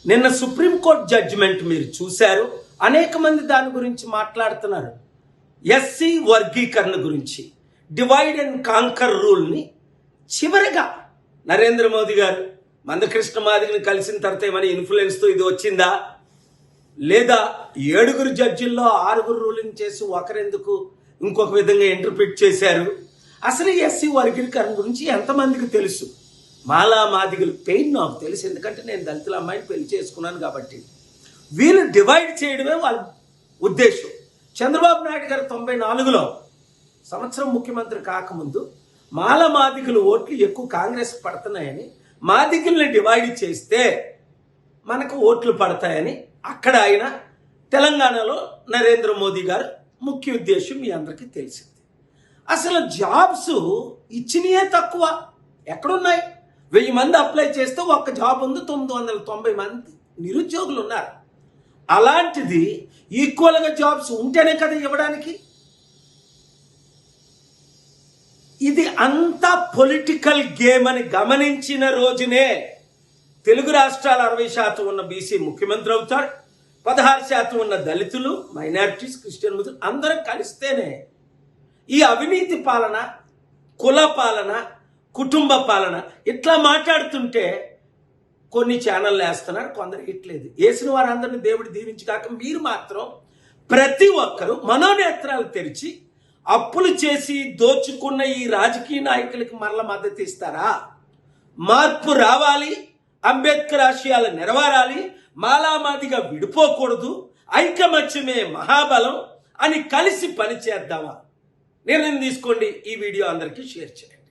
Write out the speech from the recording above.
నిన్న supreme court judgement మీరు చూశారు. అనేక మంది దాని గురించి మాట్లాడుతున్నారు. ఎస్సీ వర్గీకరణ గురించి, డివైడ్ అండ్ కాంకర్ రూల్ని చివరిగా నరేంద్ర మోదీ గారు మందకృష్ణ మాదిగని కలిసిన తర్వాత ఏమైనా ఇన్ఫ్లుయెన్స్తో ఇది వచ్చిందా, లేదా 7 జడ్జిల్లో 6 రూలింగ్ చేసి ఒకరెందుకు ఇంకొక విధంగా ఇంటర్ప్రిట్ చేశారు? అసలు ఎస్సీ వర్గీకరణ గురించి ఎంతమందికి తెలుసు? మాలా మాదిగలు పెయిన్ నాకు తెలుసు, ఎందుకంటే నేను దళితుల అమ్మాయిని పెళ్లి చేసుకున్నాను కాబట్టి. వీళ్ళు డివైడ్ చేయడమే వాళ్ళ ఉద్దేశం. చంద్రబాబు నాయుడు గారు 94లో సంవత్సరం ముఖ్యమంత్రి కాకముందు మాల మాదిగలు ఓట్లు ఎక్కువ కాంగ్రెస్ పడుతున్నాయని, మాదిగల్ని డివైడ్ చేస్తే మనకు ఓట్లు పడతాయని అక్కడ ఆయన, తెలంగాణలో నరేంద్ర మోదీ గారు ముఖ్య ఉద్దేశం మీ అందరికీ తెలిసింది. అసలు జాబ్స్ ఇచ్చినయే తక్కువ. ఎక్కడున్నాయి? 1000 మంది అప్లై చేస్తే ఒక్క జాబ్ ఉంది, 990 మంది నిరుద్యోగులు ఉన్నారు. అలాంటిది ఈక్వల్గా జాబ్స్ ఉంటేనే కదా ఇవ్వడానికి. ఇది అంతా పొలిటికల్ గేమ్ అని గమనించిన రోజునే తెలుగు రాష్ట్రాలు 60% ఉన్న బీసీ ముఖ్యమంత్రి అవుతాడు. 16% ఉన్న దళితులు, మైనారిటీస్, క్రిస్టియన్ ముస్లిం అందరం కలిస్తేనే ఈ అవినీతి పాలన, కుల పాలన, కుటుంబ పాలన ఇట్లా మాట్లాడుతుంటే కొన్ని ఛానళ్ళు వేస్తున్నారు, కొందరు ఇట్లేదు. వేసిన వారందరినీ దేవుడు దీవించగాక మీరు మాత్రం ప్రతి ఒక్కరూ మనోనేత్రాలు తెరిచి అప్పులు చేసి దోచుకున్న ఈ రాజకీయ నాయకులకి మరల మద్దతు ఇస్తారా? మార్పు రావాలి, అంబేద్కర్ ఆశయాలు నెరవేరాలి, మాలామాదిగా విడిపోకూడదు, ఐకమత్యమే మహాబలం అని కలిసి పనిచేద్దామా? నిర్ణయం తీసుకోండి. ఈ వీడియో అందరికీ షేర్ చేయండి.